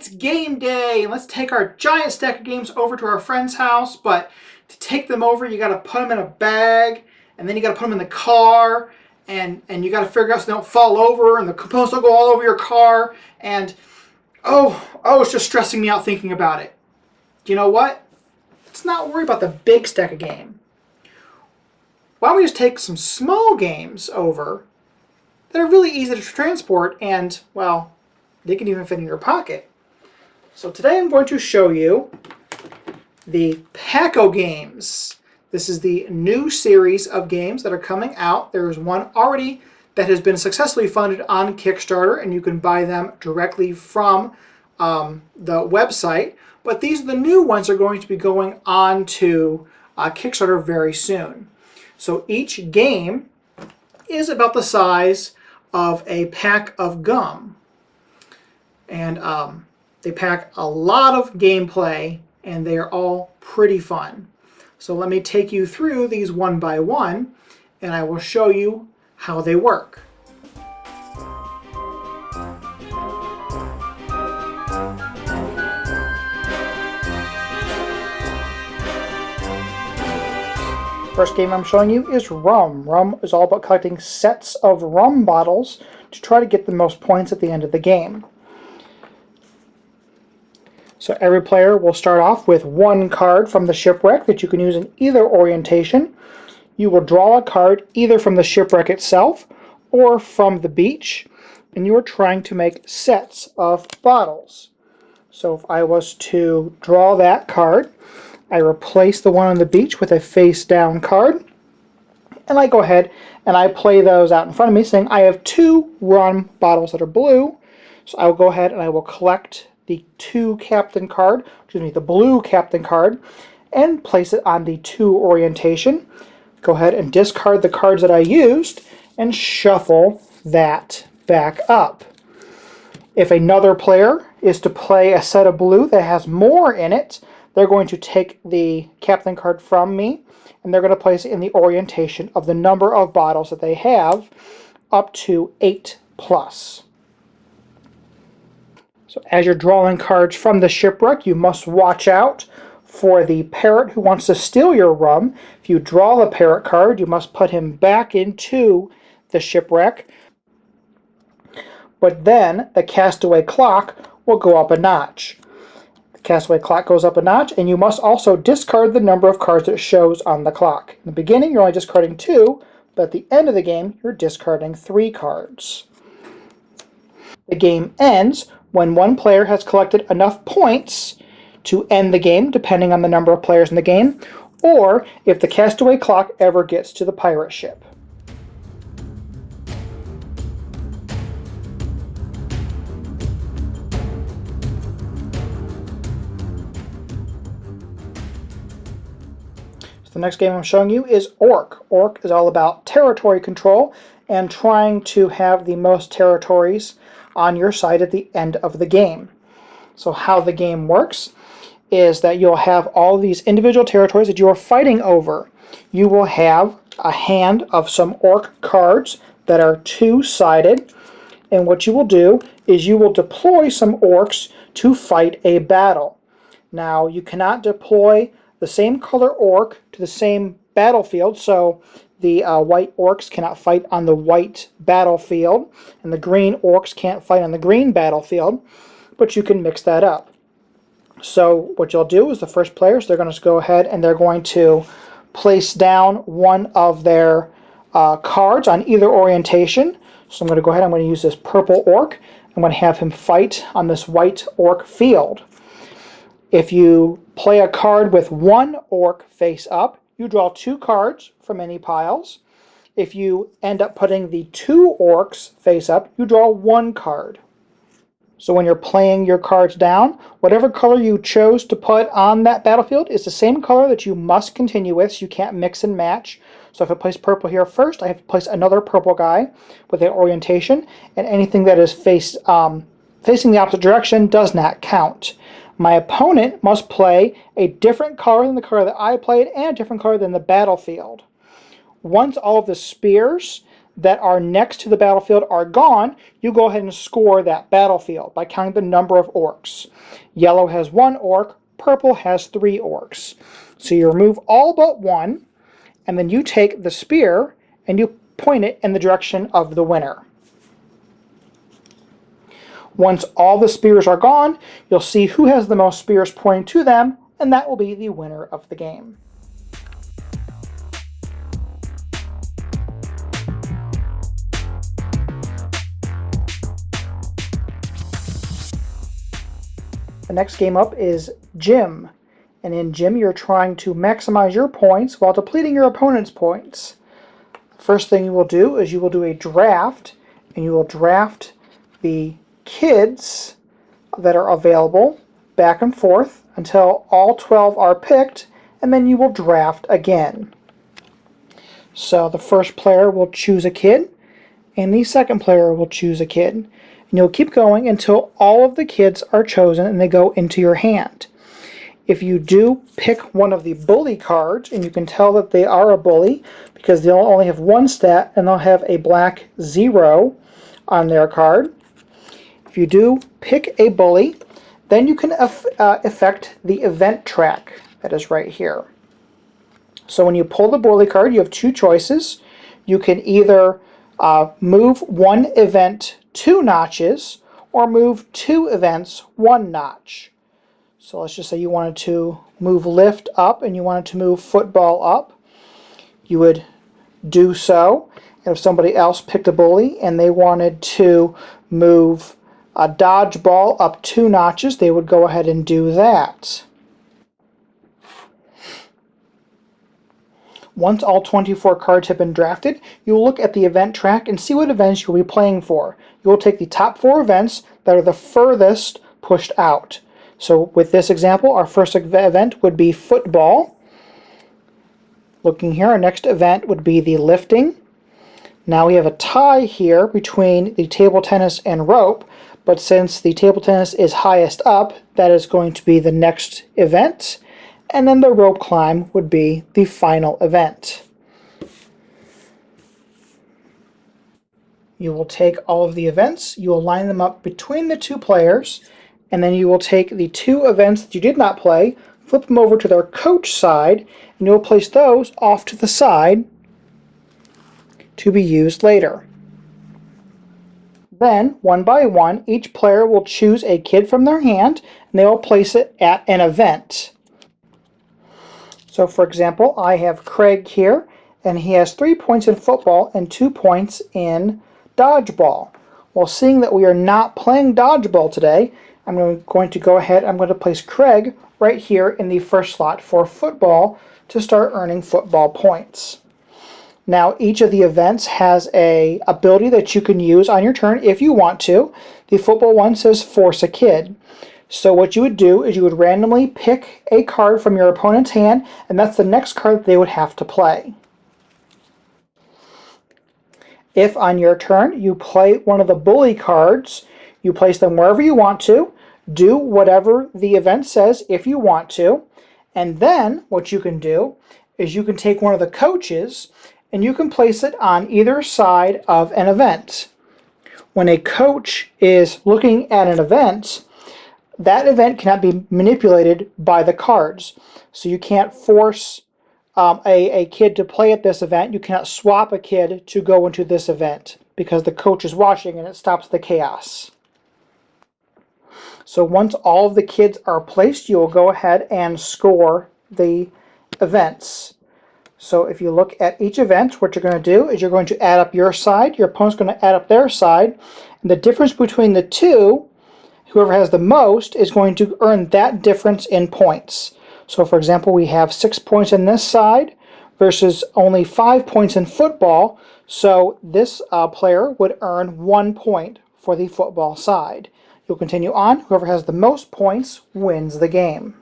it's game day, and let's take our giant stack of games over to our friend's house. But to take them over, you got to put them in a bag, and then you got to put them in the car, and you got to figure out so they don't fall over, and the components don't go all over your car. And it's just stressing me out thinking about it. You know what? Let's not worry about the big stack of game. Why don't we just take some small games over that are really easy to transport, and, well, they can even fit in your pocket. So today I'm going to show you the Paco games. This is the new series of games that are coming out. There is one already that has been successfully funded on Kickstarter, and you can buy them directly from the website. But these are the new ones that are going to be going on to Kickstarter very soon. So each game is about the size of a pack of gum. And they pack a lot of gameplay, and they are all pretty fun. So let me take you through these one by one, and I will show you how they work. First game I'm showing you is Rum. Rum is all about collecting sets of rum bottles to try to get the most points at the end of the game. So every player will start off with one card from the shipwreck that you can use in either orientation. You will draw a card either from the shipwreck itself or from the beach, and you are trying to make sets of bottles. So if I was to draw that card, I replace the one on the beach with a face down card, and I go ahead and I play those out in front of me, saying I have two rum bottles that are blue. So I will go ahead and I will collect the the blue captain card, and place it on the 2 orientation. Go ahead and discard the cards that I used and shuffle that back up. If another player is to play a set of blue that has more in it, they're going to take the captain card from me, and they're going to place it in the orientation of the number of bottles that they have, up to 8 plus. So as you're drawing cards from the shipwreck, you must watch out for the parrot who wants to steal your rum. If you draw the parrot card, you must put him back into the shipwreck. But then the castaway clock will go up a notch. The castaway clock goes up a notch, and you must also discard the number of cards that it shows on the clock. In the beginning, you're only discarding 2, but at the end of the game, you're discarding 3 cards. The game ends when one player has collected enough points to end the game, depending on the number of players in the game, or if the castaway clock ever gets to the pirate ship. So the next game I'm showing you is Orc. Orc is all about territory control and trying to have the most territories on your side at the end of the game. So how the game works is that you'll have all these individual territories that you are fighting over. You will have a hand of some orc cards that are 2-sided, and what you will do is you will deploy some orcs to fight a battle. Now, you cannot deploy the same color orc to the same battlefield, so the white orcs cannot fight on the white battlefield, and the green orcs can't fight on the green battlefield, but you can mix that up. So what you'll do is the first players, they're going to go ahead and they're going to place down one of their cards on either orientation. So I'm going to go ahead, I'm going to use this purple orc. I'm going to have him fight on this white orc field. If you play a card with one orc face up, you draw 2 cards from any piles. If you end up putting the 2 orcs face up, you draw 1 card. So when you're playing your cards down, whatever color you chose to put on that battlefield is the same color that you must continue with, so you can't mix and match. So if I place purple here first, I have to place another purple guy with an orientation, and anything that is facing the opposite direction does not count. My opponent must play a different color than the color that I played and a different color than the battlefield. Once all of the spears that are next to the battlefield are gone, you go ahead and score that battlefield by counting the number of orcs. Yellow has 1 orc, purple has 3 orcs. So you remove all but 1, and then you take the spear and you point it in the direction of the winner. Once all the spears are gone, you'll see who has the most spears pointing to them, and that will be the winner of the game. The next game up is Gym. And in Gym, you're trying to maximize your points while depleting your opponent's points. First thing you will do is you will do a draft, and you will draft the kids that are available back and forth until all 12 are picked, and then you will draft again. So the first player will choose a kid, and the second player will choose a kid. And you'll keep going until all of the kids are chosen and they go into your hand. If you do pick one of the bully cards, and you can tell that they are a bully because they'll only have 1 stat and they'll have a black 0 on their card. If you do pick a bully, then you can affect the event track that is right here. So when you pull the bully card, you have 2 choices. You can either move 1 event 2 notches or move 2 events 1 notch. So let's just say you wanted to move lift up and you wanted to move football up. You would do so. And if somebody else picked a bully and they wanted to move a dodgeball up 2 notches, they would go ahead and do that. Once all 24 cards have been drafted, you will look at the event track and see what events you'll be playing for. You will take the top 4 events that are the furthest pushed out. So with this example, our first event would be football. Looking here, our next event would be the lifting. Now we have a tie here between the table tennis and rope, but since the table tennis is highest up, that is going to be the next event. And then the rope climb would be the final event. You will take all of the events, you will line them up between the 2 players, and then you will take the 2 events that you did not play, flip them over to their coach side, and you'll place those off to the side to be used later. Then, one by one, each player will choose a kid from their hand, and they will place it at an event. So for example, I have Craig here, and he has 3 points in football and 2 points in dodgeball. Well, seeing that we are not playing dodgeball today, I'm going to go ahead, I'm going to place Craig right here in the first slot for football to start earning football points. Now each of the events has an ability that you can use on your turn if you want to. The football one says force a kid. So what you would do is you would randomly pick a card from your opponent's hand, and that's the next card that they would have to play. If on your turn you play one of the bully cards, you place them wherever you want to, do whatever the event says if you want to, and then what you can do is you can take one of the coaches and you can place it on either side of an event. When a coach is looking at an event, that event cannot be manipulated by the cards. So you can't force a kid to play at this event. You cannot swap a kid to go into this event because the coach is watching and it stops the chaos. So once all of the kids are placed, you will go ahead and score the events. So if you look at each event, what you're going to do is you're going to add up your side, your opponent's going to add up their side, and the difference between the two, whoever has the most is going to earn that difference in points. So for example, we have 6 points in this side versus only 5 points in football, so this player would earn 1 point for the football side. You'll continue on. Whoever has the most points wins the game.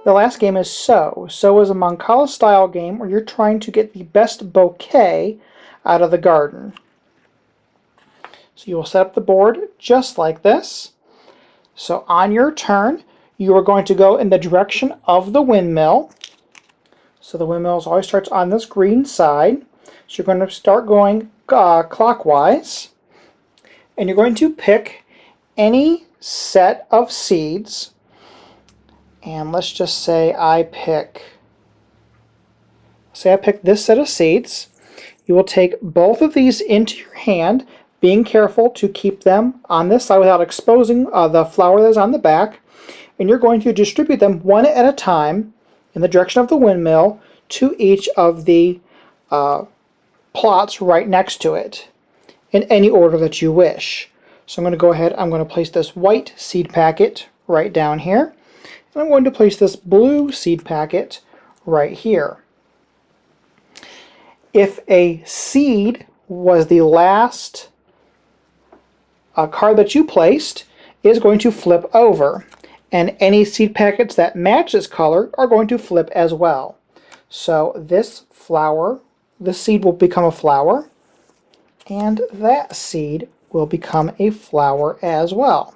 The last game is Sow. Sow is a Mancala style game where you're trying to get the best bouquet out of the garden. So you will set up the board just like this. So on your turn, you are going to go in the direction of the windmill. So the windmill always starts on this green side. So you're going to start going clockwise. And you're going to pick any set of seeds. And let's just say I pick this set of seeds. You will take both of these into your hand, being careful to keep them on this side without exposing the flower that is on the back. And you're going to distribute them one at a time in the direction of the windmill to each of the plots right next to it in any order that you wish. So I'm going to go ahead, I'm going to place this white seed packet right down here. And I'm going to place this blue seed packet right here. If a seed was the last card that you placed, it is going to flip over. And any seed packets that match this color are going to flip as well. So this seed will become a flower, and that seed will become a flower as well.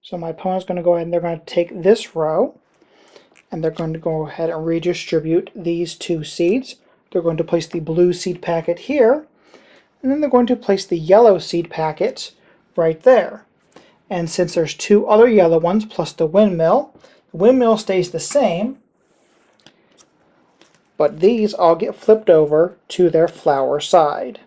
So my opponent's going to go ahead and they're going to take this row, and they're going to go ahead and redistribute these two seeds. They're going to place the blue seed packet here, and then they're going to place the yellow seed packet right there. And since there's two other yellow ones plus the windmill stays the same, but these all get flipped over to their flower side.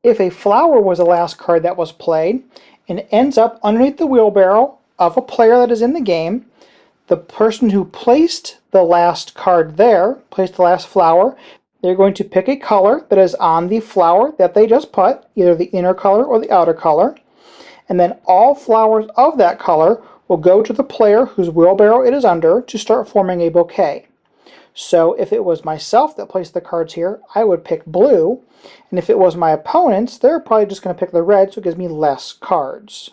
If a flower was the last card that was played and ends up underneath the wheelbarrow of a player that is in the game, the person who placed the last card there, placed the last flower, they're going to pick a color that is on the flower that they just put, either the inner color or the outer color, and then all flowers of that color will go to the player whose wheelbarrow it is under to start forming a bouquet. So if it was myself that placed the cards here, I would pick blue, and if it was my opponents, they're probably just going to pick the red, so it gives me less cards.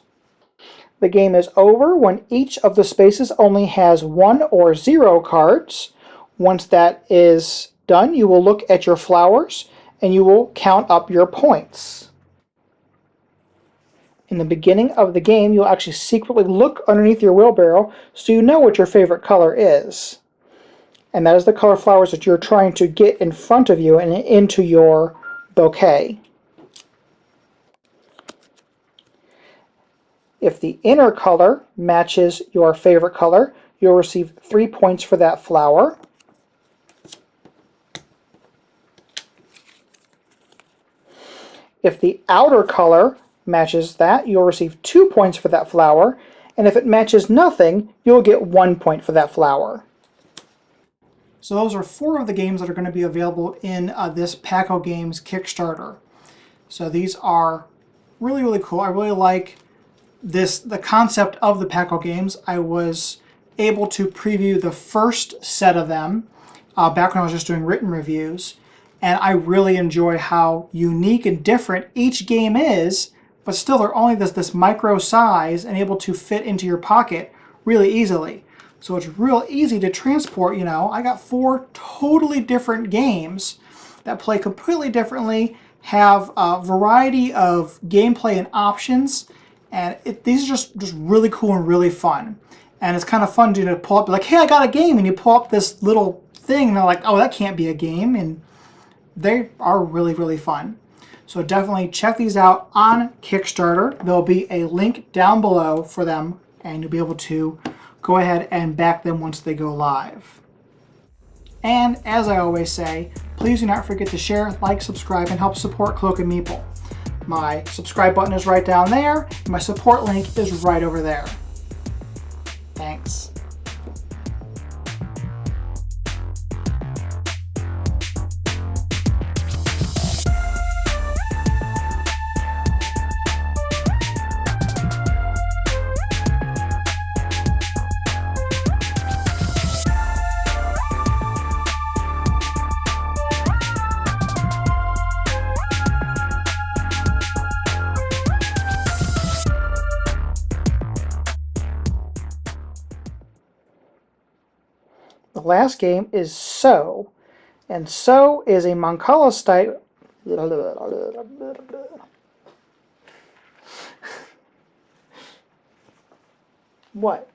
The game is over when each of the spaces only has 1 or 0 cards. Once that is done, you will look at your flowers and you will count up your points. In the beginning of the game, you'll actually secretly look underneath your wheelbarrow so you know what your favorite color is. And that is the color flowers that you're trying to get in front of you and into your bouquet. If the inner color matches your favorite color, you'll receive 3 points for that flower. If the outer color matches that, you'll receive 2 points for that flower. And if it matches nothing, you'll get 1 point for that flower. So those are 4 of the games that are going to be available in this Pack-O Games Kickstarter. So these are really, really cool. I really like the concept of the Pack-O games. I was able to preview the first set of them back when I was just doing written reviews, and I really enjoy how unique and different each game is, but still they're only this micro size and able to fit into your pocket really easily. So it's real easy to transport. You know, I got 4 totally different games that play completely differently, have a variety of gameplay and options, and these are just really cool and really fun. And it's kind of fun to pull up, like, hey, I got a game, and you pull up this little thing, and they're like, oh, that can't be a game, and they are really, really fun. So definitely check these out on Kickstarter. There'll be a link down below for them, and you'll be able to go ahead and back them once they go live. And as I always say, please do not forget to share, like, subscribe, and help support Cloak and Meeple. My subscribe button is right down there, and my support link is right over there. Thanks. The last game is So, and So is a Mancala style. What?